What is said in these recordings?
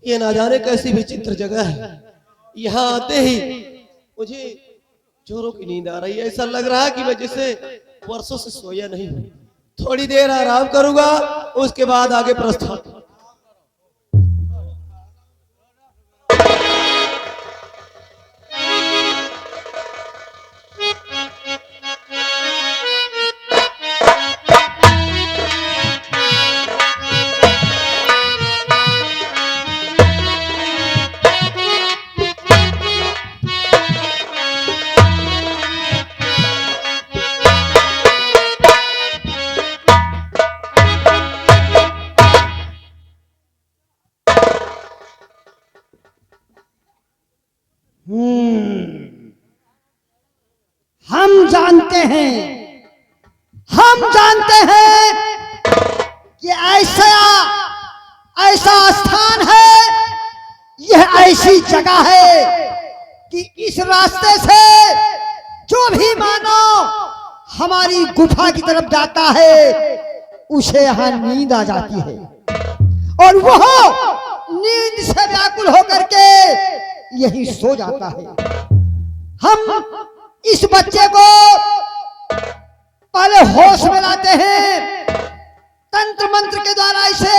ये ना जाने कैसी विचित्र जगह है। यहाँ आते ही मुझे जोरों की नींद आ रही है। ऐसा लग रहा है कि मैं जैसे वर्षों से सोया नहीं हूँ। थोड़ी देर आराम करूंगा, उसके बाद आगे प्रस्थान। हम जानते हैं कि ऐसा ऐसा स्थान है, यह ऐसी जगह है कि इस रास्ते से जो भी मानव हमारी गुफा की तरफ जाता है उसे यहाँ नींद आ जाती है और वह नींद से व्याकुल होकर के यही सो जाता है। हम इस बच्चे को पहले होश में लाते हैं, तंत्र मंत्र के द्वारा इसे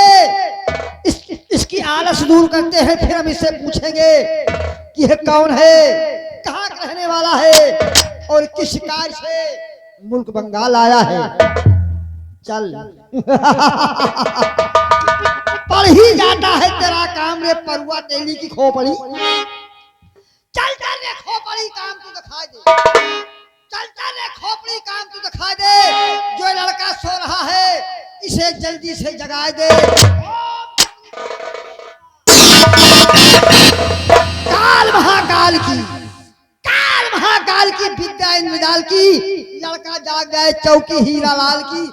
इसकी आलस दूर करते हैं। फिर हम इससे पूछेंगे कि यह कौन है, कहाँ का रहने वाला है और किस शिकार से मुल्क बंगाल आया है। चल पढ़ ही जाता है तेरा काम रे परुआ तेली की खोपड़ी। चल चल रे खोपड़ी, काम तू दिखा दे। चल चल रे खोपड़ी, काम तू दिखा दे। जो लड़का सो रहा है इसे जल्दी से जगा दे। काल महाकाल की विद्या इंद्रजाल की, लड़का जाग गए चौकी हीरा लाल की।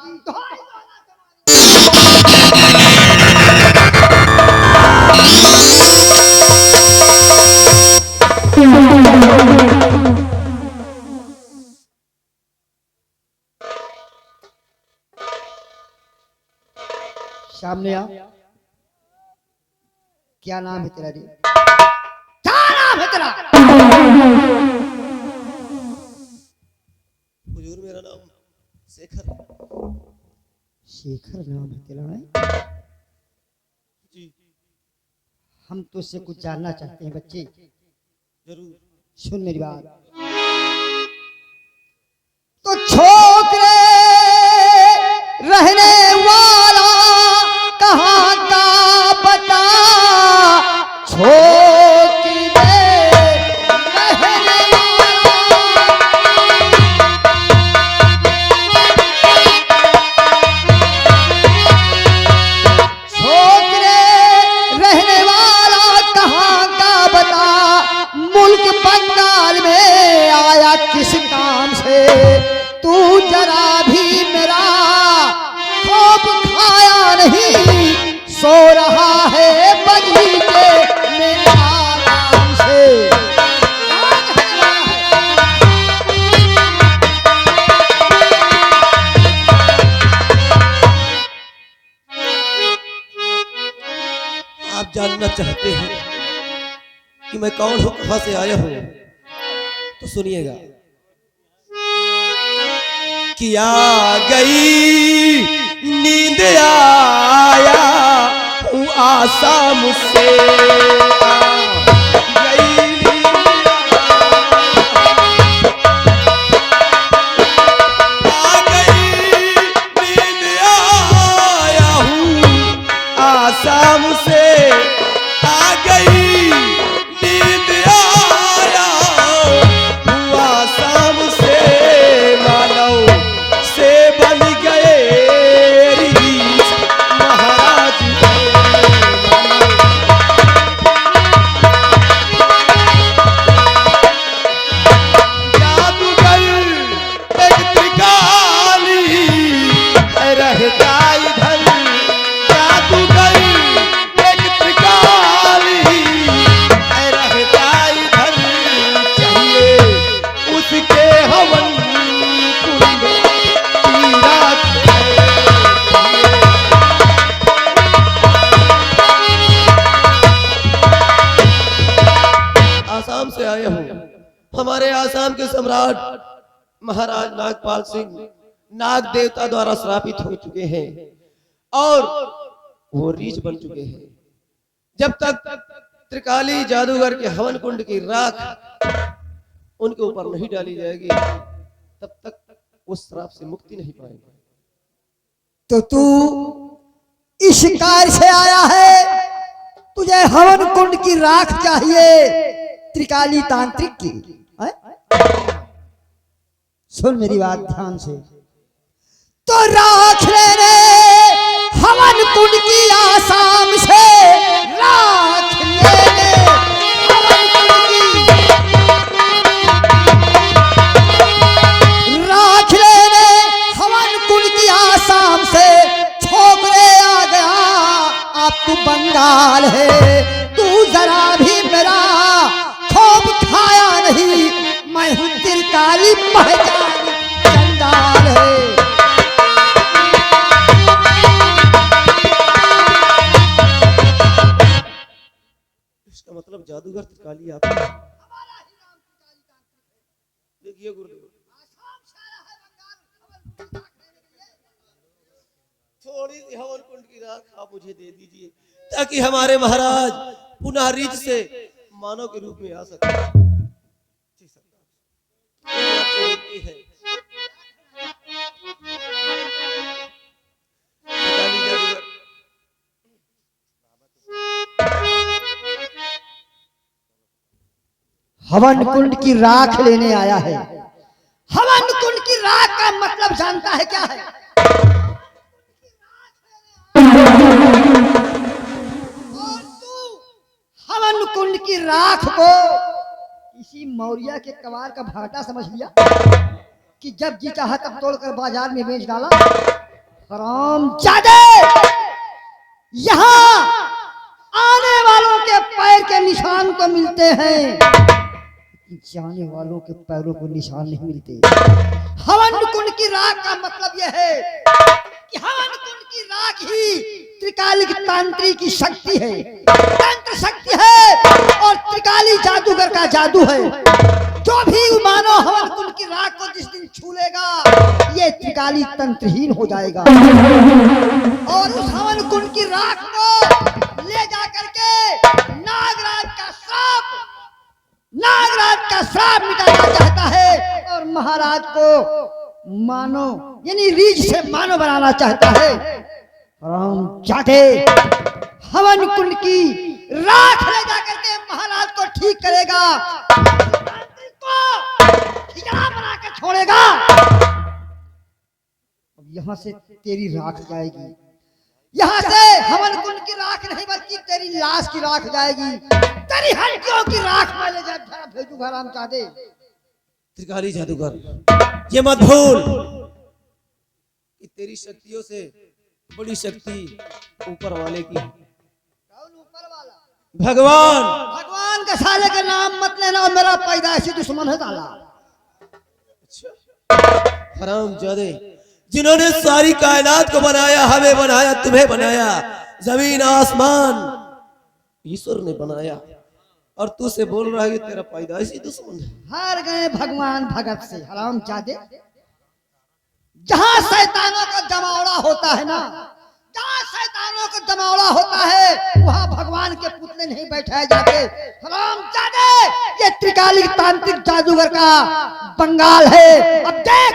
सामने आ। क्या नाम है तेरा रे? क्या नाम है तेरा? हुजूर मेरा नाम शेखर। शेखर नाम है तेरा? जी हम तुझसे कुछ जानना चाहते हैं बच्चे। जरूर। सुन मेरी बात। तो छोकरे रहने वाला कहाँ का बता, छोकरे रहने वाला कहाँ का बता, मुल्क बंगाल में आया किस काम से, तू जरा भी मेरा खूब खाया नहीं, सो रहा है बगीचे में आराम से। आप जानना चाहते हैं कि मैं कौन हूं, कहां से आया हूं, तो सुनिएगा। कि आ गई नींद आया हूँ आशा मुझसे, आ गई नींद आया हूँ आशा मुझसे, आ गई नींद आया हूँ आशा मुझसे, मानव से बन गए रीछ महाराज जादूगर एक त्रिकाली रहता इधर, जादूगर एक त्रिकाली हमारे आसाम के सम्राट महाराज नागपाल सिंह नाग देवता द्वारा श्रापित हो चुके हैं और वो रीछ बन चुके हैं। जब तक त्रिकाली जादूगर के हवन कुंड की राख उनके ऊपर नहीं डाली जाएगी तब तक उस श्राप से मुक्ति नहीं पाएंगे। तो तू इस कार्य से आया है, तुझे हवन कुंड की राख चाहिए त्रिकाली तांत्रिक की है? सुन मेरी बात ध्यान से। तो राख ले रे हवन कुंड की आसाम से, राख ले रे हवन कुंड की, राख ले रे हवन कुंड की आसाम से। छोकरे आ गया अब तू बंगाल है, तू जरा भी मेरा खोप खाया नहीं, मैं हूँ त्रिकाली पहचान चंडाल है। इसका मतलब जादूगर त्रिकाली आता है। देखिए गुरुदेव, थोड़ी सी हवन कुंड की राख आप मुझे दे दीजिए ताकि हमारे महाराज पुनः रीछ से मानव के रूप में आ सके। जी सरकार, ये आपको विनती है। त्रिकाली जादूगर हवन कुंड की राख लेने आया है। हवन कुंड की राख का मतलब जानता है क्या है? और तू हवन कुंड की राख को किसी मौर्य के कबार का भाटा समझ लिया कि जब जी चाहा तब तोड़कर बाजार में बेच डाला। हरामजादे, यहाँ आने वालों के पैर के निशान तो मिलते हैं, जाने वालों के पैरों को निशान नहीं मिलते। हवन कुंड की राख का मतलब यह है कि हवन कुंड की राख ही त्रिकाली तांत्रिक की शक्ति है, तंत्र शक्ति है और त्रिकाली जादूगर का जादू है। जो भी मानो हवन कुंड की राख को जिस दिन छू लेगा ये त्रिकाली तंत्रहीन हो जाएगा और उस हवन कुंड की राख को ले जा करके नागराज का श्राप मिटाना चाहता है और महाराज को मानो यानी रीछ से मानो बनाना चाहता है। हरामजादे, हवन कुंड की राख ले जाकर के महाराज को ठीक करेगा, खिचड़ा बना के छोड़ेगा। अब यहाँ से तेरी राख जाएगी, यहाँ से हवन कुंड की राख नहीं बल्कि तेरी लाश की राख जाएगी, तेरी हड्डियों की राख मैं ले जा भेजूंगा। हरामजादे, त्रिकाली जादूगर ये मत भूल कि तेरी शक्तियों से बड़ी शक्ति ऊपर वाले की। ऊपर वाला भगवान, भगवान के साले का नाम मत लेना और मेरा पैदाइशी दुश्मन है ताला। हरामजादे, जिन्होंने सारी कायनात को बनाया, हमें बनाया, तुम्हें बनाया, जमीन आसमान ईश्वर ने बनाया और तू से बोल रहा है कि तेरा पैदाइशी दुश्मन है। हार गए भगवान भगत से। हरामजादे, जहां शैतानों का जमावड़ा होता है ना, जहां शैतानों का जमावड़ा होता है वहां भगवान के पुतले नहीं बैठाए जाते। हरामजादे, ये त्रिकाली तांत्रिक जादूगर का बंगाल है। अब देख,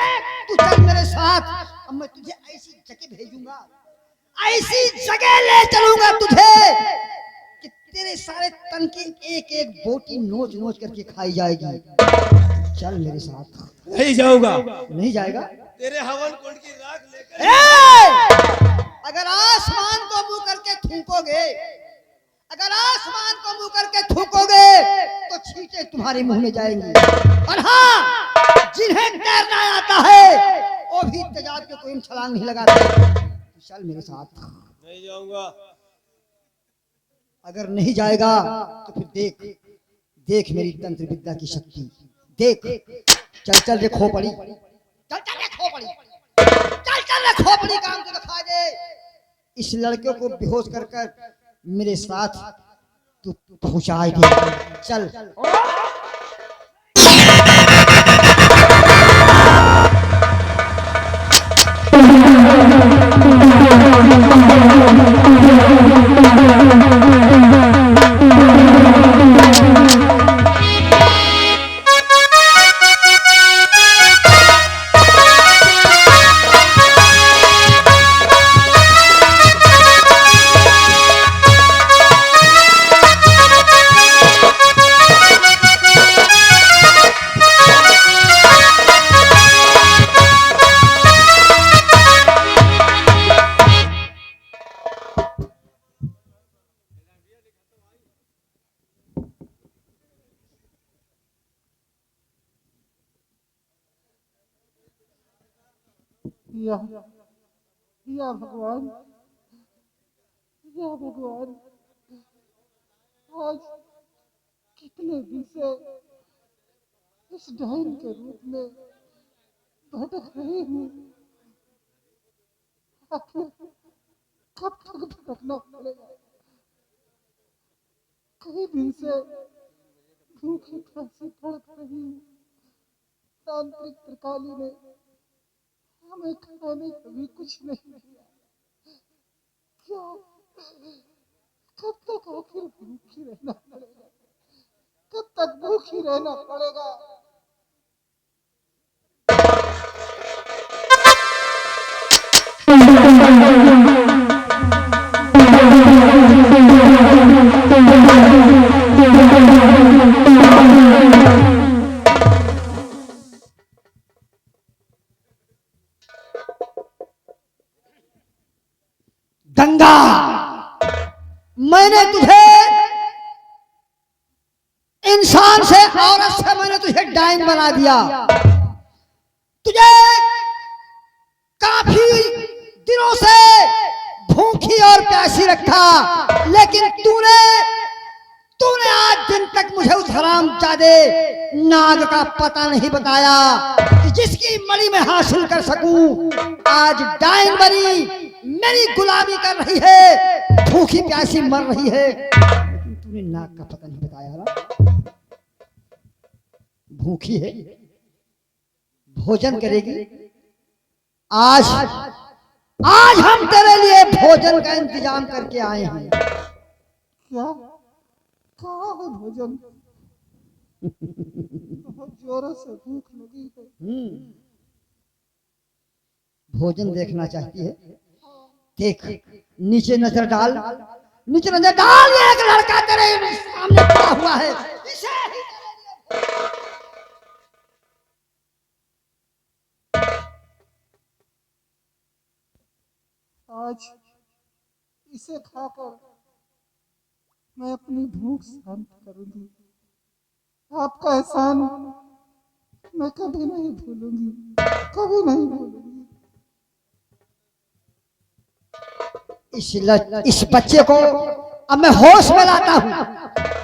तू चल मेरे साथ, अब मैं तुझे ऐसी जगह भेजूंगा, ऐसी जगह ले चलूंगा तुझे कि तेरे सारे तन की एक एक बोटी नोच नोच करके खाई जाएगी। चल मेरे साथ। नहीं जाऊंगा। नहीं जाएगा? तेरे हवन कुंड की राख लेकर अगर आसमान को मुंह करके थूकोगे, अगर आसमान को मुंह करके थूकोगे तो छींटे तुम्हारे मुंह में जाएंगी। और हाँ, जिन्हें तैरना आता है वो भी तेजाब के कोई छलांग नहीं लगाते। चल मेरे साथ। नहीं जाऊंगा। अगर नहीं जाएगा तो फिर देख देख मेरी तंत्र विद्या की शक्ति देख। चल चल रे खोपड़ी, चल चल रे खोपड़ी, चल चल रे खोपड़ी, काम को दिखा दे। इस लड़के को बेहोश कर कर मेरे साथ तू पहुंचाए दे। चल या या भगवान, या भगवान, आज कितने दिन से इस डायन के रूप में भटक रही हूँ। आखिर कब तक भटकना पड़ेगा? कई दिन से भूखी प्यासी भटक रही हूँ। तांत्रिक त्रिकाली ने हमें खाने को भी कुछ नहीं दिया। क्या कब तक आखिर भूखी रहना पड़ेगा? कब तक भूखी रहना पड़ेगा? गंगा, मैंने तुझे इंसान से, औरत से मैंने तुझे डायन बना दिया। तुझे काफी दिनों से भूखी और प्यासी रखा, लेकिन तूने आज दिन तक मुझे उस हरामजादे नाग का पता नहीं बताया कि जिसकी मणि में हासिल कर सकूं। आज डायन बनी मेरी गुलामी कर रही है, भूखी प्यासी मर रही है, लेकिन तूने नाग का पता नहीं बताया ना। भूखी है, भोजन करेगी। आज हम तेरे लिए भोजन का इंतजाम करके आए हैं। क्या? कहाँ है भोजन? बहुत जोरों से भूख लगी है। भोजन देखना चाहती है? देख, नीचे नजर डाल, नीचे नजर डाल। ये एक लड़का तेरे सामने खड़ा हुआ है, इसे ही आज इसे खाकर मैं अपनी भूख शांत करूंगी। आपका एहसान मैं कभी नहीं भूलूंगी, कभी नहीं भूलूंगी। इस बच्चे को अब मैं होश में लाता हूँ,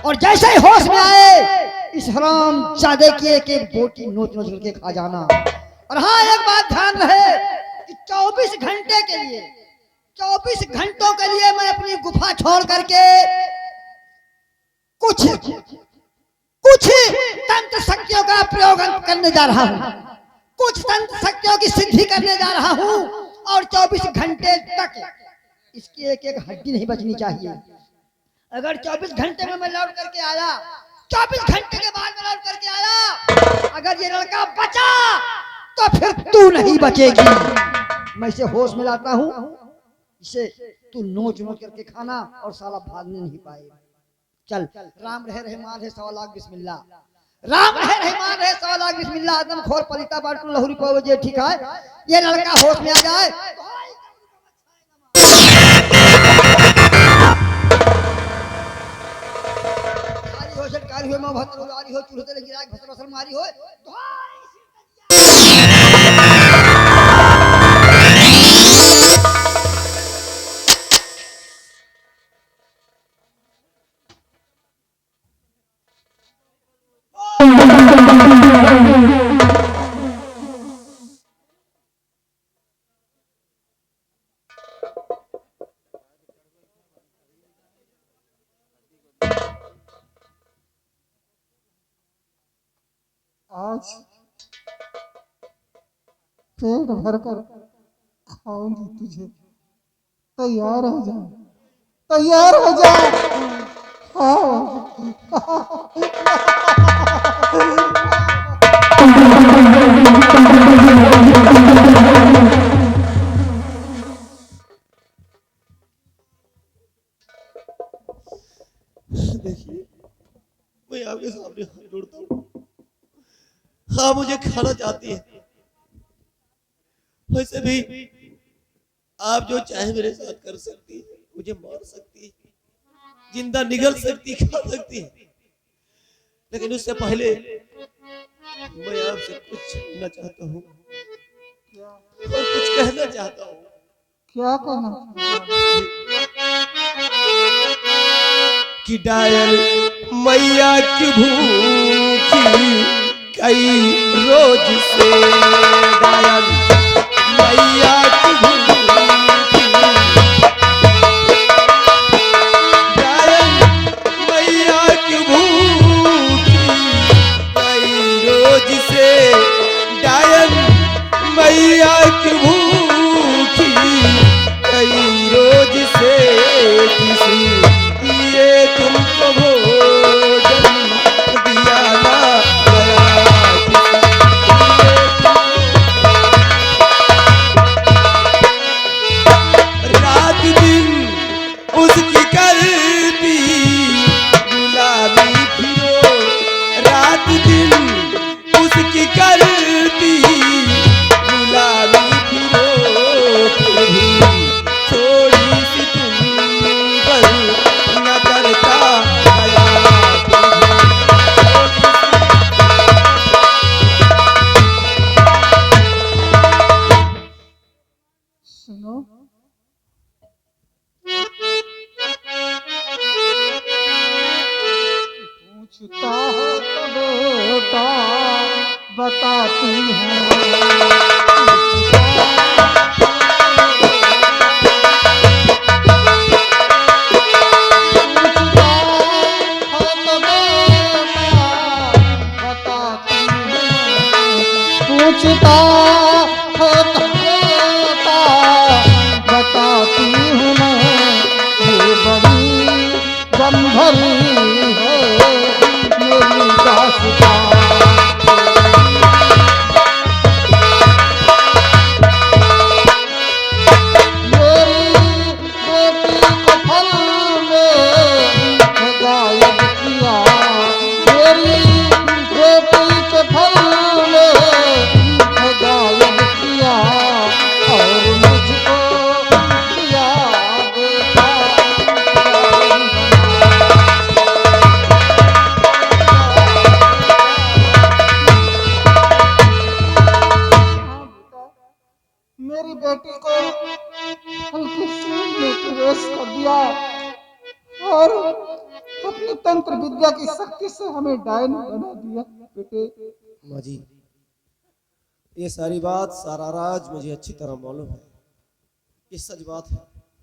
और जैसे ही होश में आए इस हरामजादे की एक एक बोटी नोच नोच करके खा जाना। और हाँ, एक बात ध्यान रहे कि 24 घंटे के लिए, 24 घंटों के लिए मैं अपनी गुफा छोड़ करके कुछ तंत्र शक्तियों का प्रयोग करने जा रहा हूँ, कुछ तंत्र शक्तियों की सिद्धि करने जा रहा हूँ, और 24 घंटे तक इसकी एक एक हड्डी नहीं बचनी चाहिए। अगर 24 घंटे में मैं लौट करके आया, 24 घंटे के बाद में लौट करके आया, अगर ये लड़का बचा तो फिर तू नहीं बचेगी। मैं इसे होश में लाता हूँ, इसे तू नोच नोच करके खाना, और साला भागने नहीं पाएगा। चल, राम रहे रहमान है 100 लाख बिस्मिल्लाह, राम रहे रहमान है 100 लाख बिस्मिल्लाह। आदम खोर पलिता बाटू लहुरी पवजे, ठीक है? ये लड़का होश में आ जाए। हो झटकारी हो, भतर उलारी हो, चूल्हे तेरे गिराए भतर असल मारी हो। आज पेट भरकर दिखाऊंगी तुझे। तैयार हो जा, तैयार हो जा। हाँ देखिए, मैं आपके सामने हाथ जोड़ता हूँ। हाँ, मुझे खाना चाहती है, वैसे भी आप जो चाहे मेरे साथ कर सकती है। मुझे मार सकती है, जिंदा निगल सकती, खा सकती है, लेकिन उससे पहले मैं आपसे कुछ सुनना चाहता हूँ और कुछ कहना चाहता हूँ। क्या कहना कि डायल मैया की भूखी कई रोज से, डायल मैया की भूखी, डायल मैया की भूखी कई रोज से, डायल मैया की भूखी कई रोज से, किसी ये तुमको भोजन दिया ना गया, रात दिन उसकी करती गुलामी फिरो, रात दिन उसकी करती गुलामी फिरो, फिर भी थोड़ी सी तुम पर न करता आया, सुनो, पूछता है तो बेटा बताती है। पूछता है तो बेटा बताती हूँ मैं, ये बड़ी गंभीर है मेरी दास्तां। मेरी बेटी को फल में गायब किया, मेरी बेटी के फल में गायब किया, और मुझको दिया बेटा मेरी बेटी को हल्की सूद में प्रवेश कर दिया और अपनी तंत्र विद्या की शक्ति से हमें डायन बना दिया। बेटे, माँ जी, ये सारी बात, सारा राज मुझे अच्छी तरह मालूम है, ये सच बात है।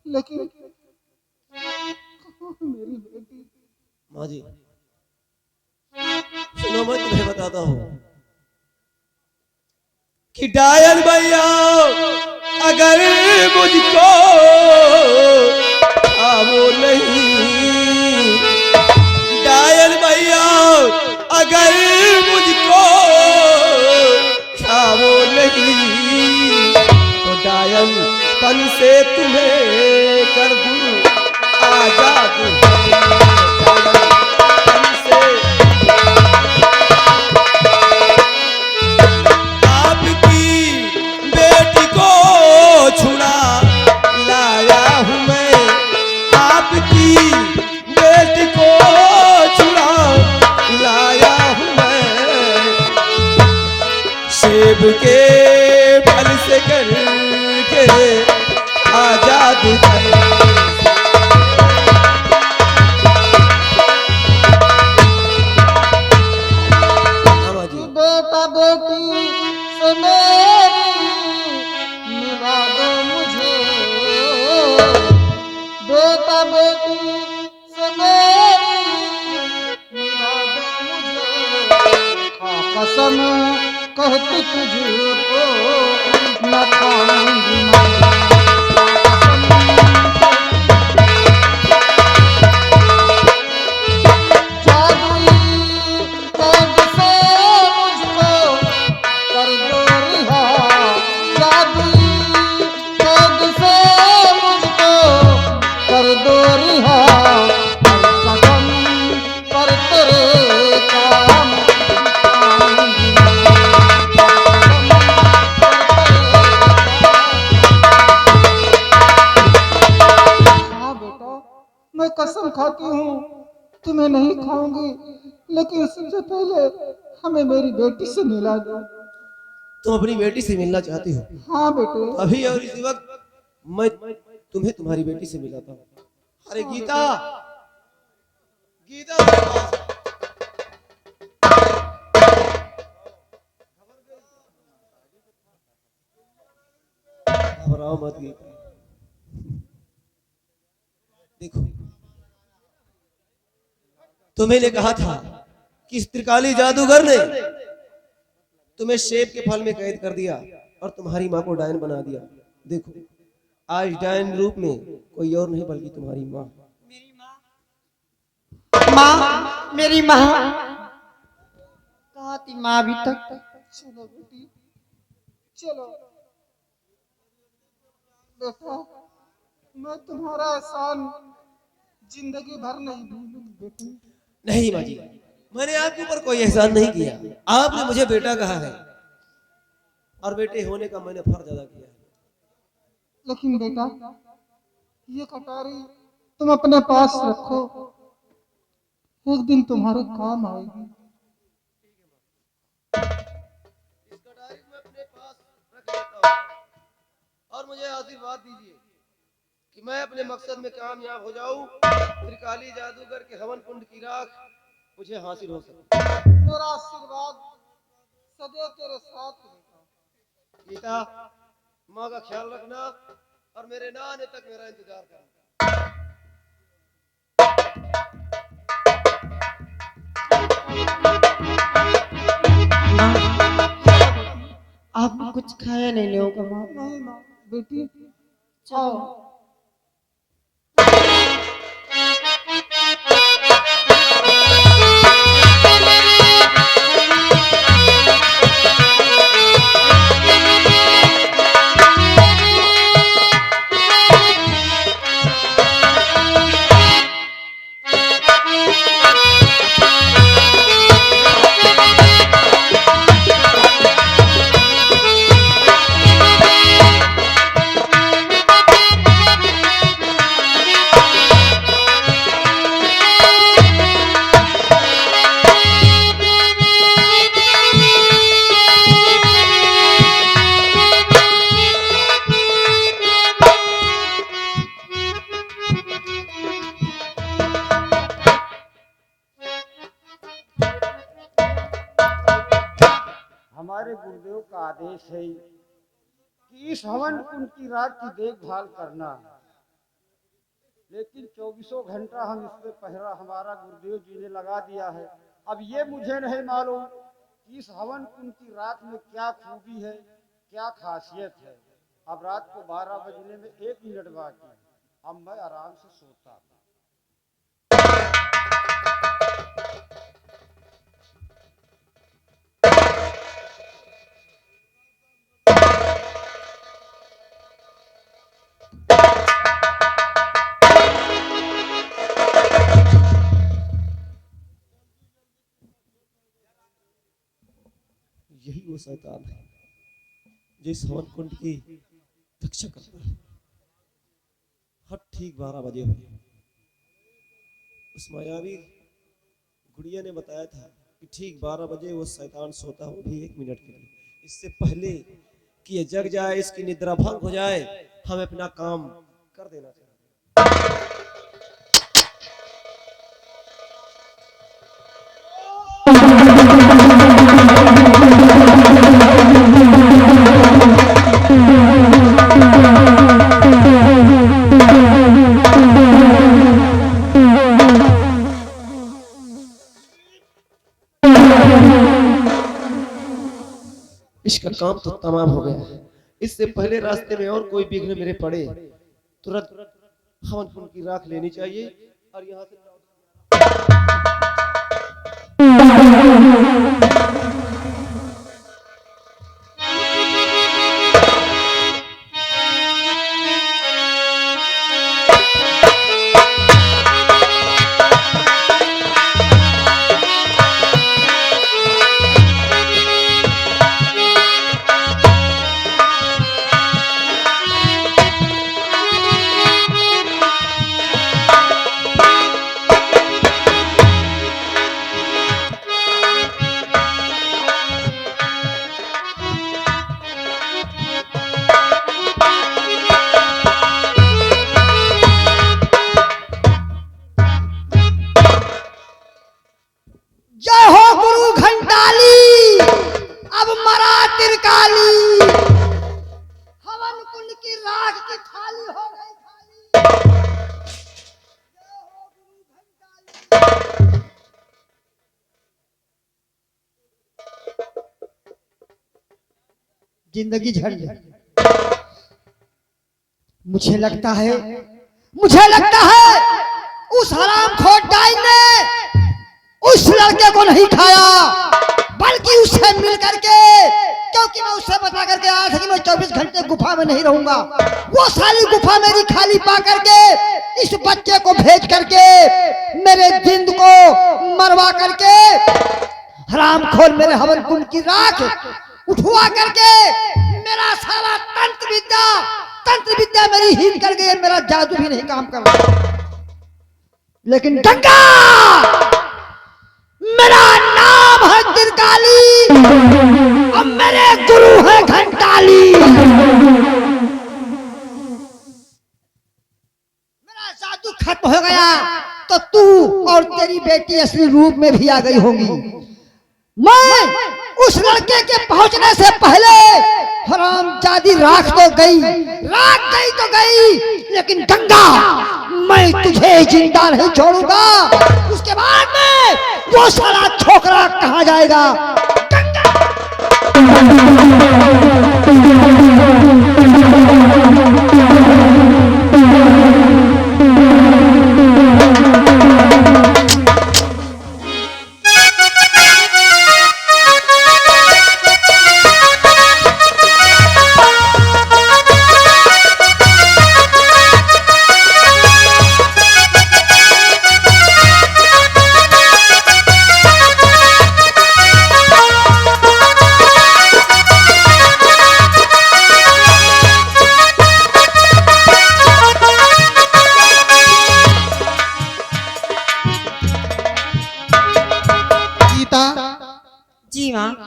लेकिन मेरी बेटी। माँ जी सुनो, मैं तुम्हें बताता हूँ कि डायल भैया अगर मुझको वो नहीं, डायल भैया अगर मुझको वो नहीं, तो डायल तन से तुम्हें कर दूं आजाद, तन से आपकी बेटी को छुड़ा लाया हूँ मैं, आपकी बेटी को छुड़ा लाया हूँ मैं, सेब के फल से करके आजाद कर। बेटा बेटी से मेरी मिला दो मुझे, बेटा बेटी से मेरी मिला दो मुझे, खा कसम कहती तुझको न खाऊंगी ना। मैं कसम खाती हूँ तुम्हें नहीं खाऊंगी, लेकिन सबसे पहले हमें मेरी बेटी से मिला दो। तुम अपनी बेटी से मिलना चाहती हो? हाँ बेटे। अभी और इसी वक्त मैं तुम्हें तुम्हारी बेटी से मिलाता हूँ। अरे गीता, गीता मेरे पास। घबराओ मत गीता। देखो, तुम्हें ने कहा था कि इस त्रिकाली जादूगर ने तुम्हें सेब के फल में कैद कर दिया और तुम्हारी माँ को डायन बना दिया। देखो, आज डायन रूप में कोई और नहीं बल्कि तुम्हारी माँ। माँ, मेरी माँ कहाँ थी माँ अभी तक? चलो बेटी, चलो बेटा, मैं तुम्हारा एहसान जिंदगी भर नहीं भूलूंगी बेटी। नहीं माँ जी, मैंने आपके ऊपर कोई एहसान नहीं किया। आपने मुझे बेटा कहा है और बेटे होने का मैंने फर्ज अदा किया है। लेकिन बेटा, ये कटारी तुम अपने पास रखो, एक दिन तुम्हारे काम आएगी। इस कटारी को मैं अपने पास रख लेता हूँ और मुझे आशीर्वाद दीजिए कि मैं अपने मकसद में कामयाब हो जाऊं। त्रिकाली जादूगर के हवन कुंड की राख मुझे हासिल हो सके। मेरा आशीर्वाद सदैव तेरे साथ रहेगा। गीता, माँ का ख्याल रखना और मेरे ना आने तक मेरा इंतजार करना। आप कुछ खाया नहीं होगा माँ? नहीं माँ, बेटी चलो। हमारे गुरुदेव का आदेश है कि इस हवन कुंड की रात की देखभाल करना, लेकिन 24 घंटा हम इस पे पहरा हमारा गुरुदेव जी ने लगा दिया है। अब ये मुझे नहीं मालूम कि इस हवन कुंड की रात में क्या खूबी है, क्या खासियत है। अब रात को 12 बजने में 1 मिनट बाकी है। अब मैं आराम से सोता हूँ। यही वो शैतान है जो इस हवन कुंड की रक्षा करता है। हर ठीक 12 बजे हुए उस मायावी गुड़िया ने बताया था कि ठीक 12 बजे वो शैतान सोता हो भी 1 मिनट के लिए। इससे पहले कि ये जग जाए, इसकी निद्रा भंग हो जाए, हमें अपना काम कर देना चाहिए। इसका काम तो तमाम हो गया है। इससे पहले रास्ते में और कोई विघ्न मेरे पड़े, तुरंत हवन कुंड की राख लेनी चाहिए और यहाँ से जिंदगी झड़ जाए। मुझे लगता है उस हरामखोर डाइन ने उस लड़के को नहीं खाया, बल्कि उससे मिल करके, क्योंकि मैं उससे बता करके आया था कि मैं 24 घंटे गुफा में नहीं रहूंगा। वो सारी गुफा मेरी खाली पा करके इस बच्चे को भेज करके मेरे जिंद को मरवा करके हरामखोर मेरे हवन कुंड की राख उठवा करके मेरा सारा तंत्र विद्या मेरी हीन कर गई। मेरा जादू भी नहीं काम कर रहा। लेकिन गंगा, मेरा नाम है त्रिकाली, अब मेरे गुरु है घंटाली। मेरा जादू खत्म हो गया तो तू और तेरी बेटी असली रूप में भी आ गई होगी। मैं उस लड़के के पहुंचने से पहले हरामजादी राख तो गई तो गई, लेकिन गंगा, मैं तुझे जिंदा नहीं छोड़ूंगा। उसके बाद में वो सारा छोकरा कहाँ जाएगा?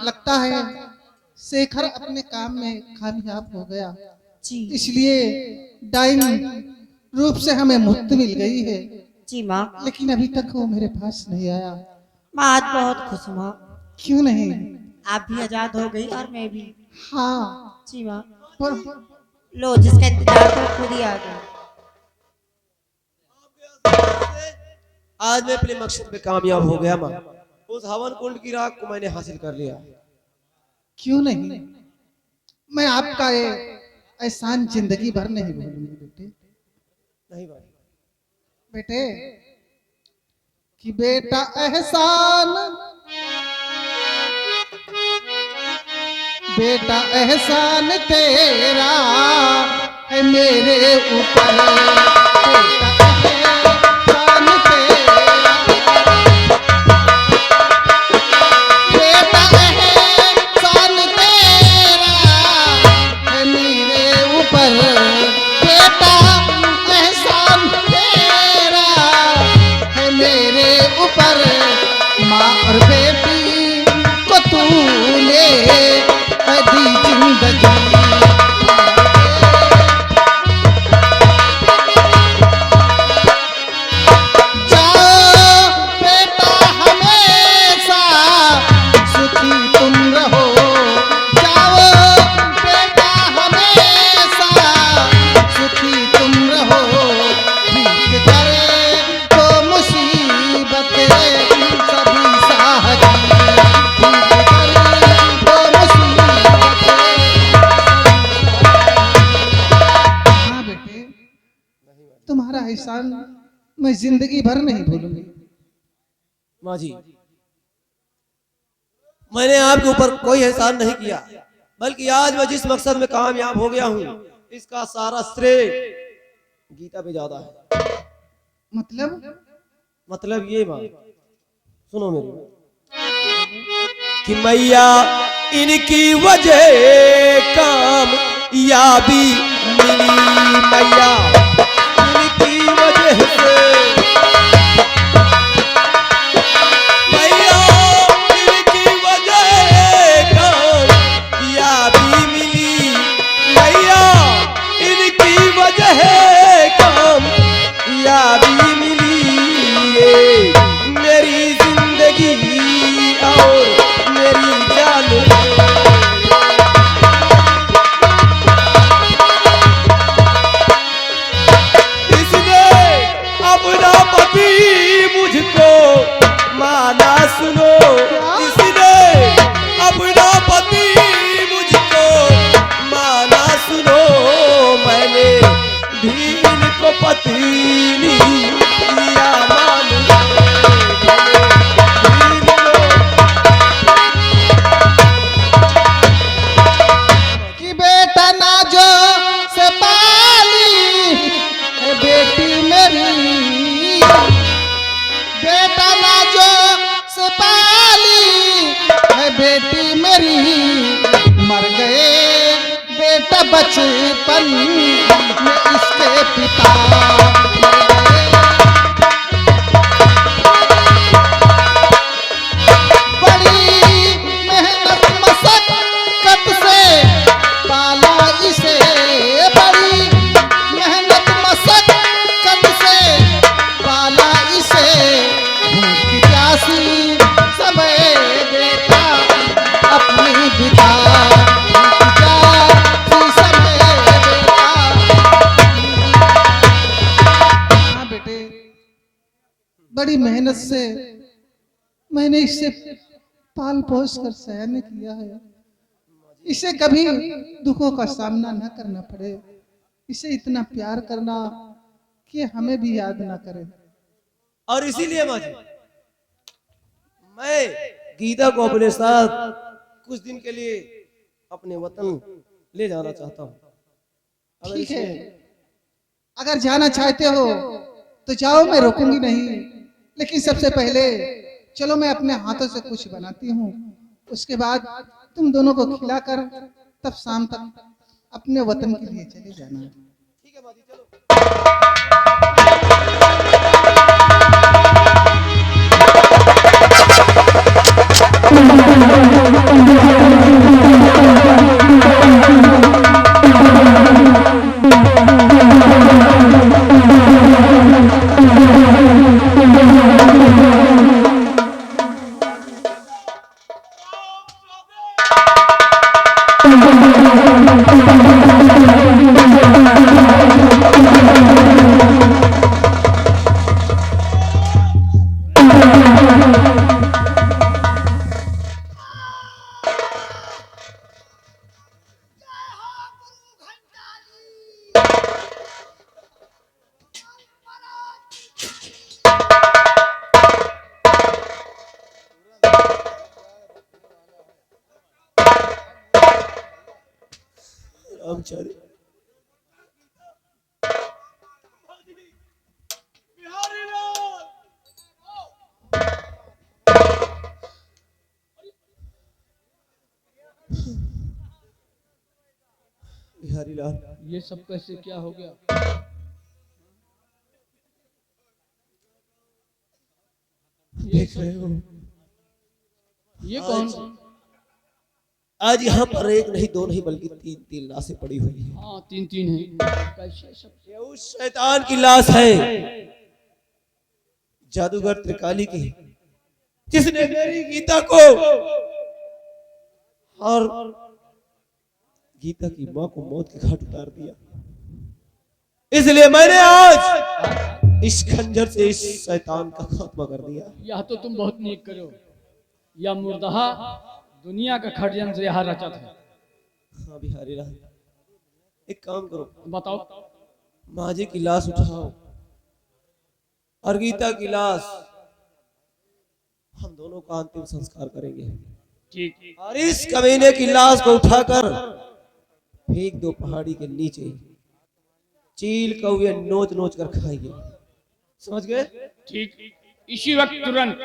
लगता है शेखर अपने काम में कामयाब हो गया जी। इसलिए डाइन रूप से हमें मुक्ति मिल गई है जी माँ। लेकिन अभी तक वो मेरे पास नहीं आया। मैं आज बहुत खुश हूँ माँ। क्यों नहीं? आप भी आजाद हो गई और मैं भी। हाँ जी माँ। पर लो, जिसका इंतजार था खुद ही आ गया। आज मैं अपने मकसद में कामयाब हो गया माँ। उस हवन कुंड की राख को मैंने हासिल कर लिया। क्यों नहीं? मैं आपका ये एहसान जिंदगी भर नहीं भूलूंगी बेटे। नहीं भाई बेटे कि बेटा एहसान, बेटा एहसान तेरा है मेरे ऊपर, बेटा एहसान तेरा, बेटा एहसान तेरा है मेरे ऊपर, बेटा एहसान तेरा है मेरे ऊपर। माँ और बेटी को तूने दी जिंदगी, तुम्हारा एहसान मैं जिंदगी भर नहीं भूलूंगी। माँ जी, मैंने आपके ऊपर कोई एहसान नहीं किया, बल्कि आज मैं जिस मकसद में कामयाब हो गया हूँ इसका सारा श्रेय गीता पे ज्यादा है। मतलब ये माँ सुनो मेरी, कि मैया इनकी वजह कामयाबी मिली, मैया इनकी वजह से, मैया इनकी वजह कामयाबी मिली, मैया इनकी वजह कामयाबी मिली। ये मेरी जिंदगी और मेरी जान, इसने अपना पति मुझको माना, सुनो, इसने अपना पति मुझको मेरी बेटा नाजो से पाली है बेटी मेरी मर गए बेटा बचपन में इसके पिता मर गए। बड़ी मेहनत मशक्कत से पाला इसे, बड़ी मेहनत मशक्कत से पाला इसे, भूख प्यासी समय बेटा अपनी बिता, भूख प्यासी समय बेटा। हाँ बेटे, बड़ी मेहनत से मैंने इसे पाल पोस कर सयाने किया है, इसे कभी दुखों का सामना न करना पड़े, इसे इतना प्यार करना कि हमें भी याद ना करे। और इसीलिए माँ जी मैं गीता को अपने साथ कुछ दिन के लिए अपने वतन ले जाना चाहता हूँ। अगर ठीक है, इसमें अगर जाना चाहते हो तो जाओ, मैं रोकूंगी नहीं, लेकिन सबसे पहले चलो मैं अपने हाथों से कुछ बनाती हूँ, उसके बाद तुम दोनों को खिलाकर तब शाम तक अपने वतन के लिए चले जाना। ठीक है माँ जी, चलो। रामचारी बिहारी लाल, ये सब कैसे क्या हो गया? देख रहे हो ये कौन? आज यहाँ पर एक नहीं दो नहीं बल्कि तीन तीन लाशें पड़ी हुई हैं। हाँ, तीन तीन है। कैसे सब? ये उस शैतान की लाश है, जादूगर त्रिकाली की, जिसने मेरी गीता को और गीता की मां को मौत के घाट उतार दिया। इसलिए मैंने आज इस खंजर से इस शैतान का खात्मा कर दिया। यह तो तुम बहुत नीक करो। यह मुर्दहा दुनिया का षड्यंत्र यहाँ रचत है। हाँ बिहारी लाल, एक काम करो, बताओ। माझी की लाश उठाओ और गीता की लाश, हम दोनों का अंतिम संस्कार करेंगे। ठीक। और इस कमीने की लाश को उठाकर फेंक दो पहाड़ी के नीचे, चील कौवे नोच नोच कर खाएंगे। समझ गए? ठीक, इसी वक्त तुरंत।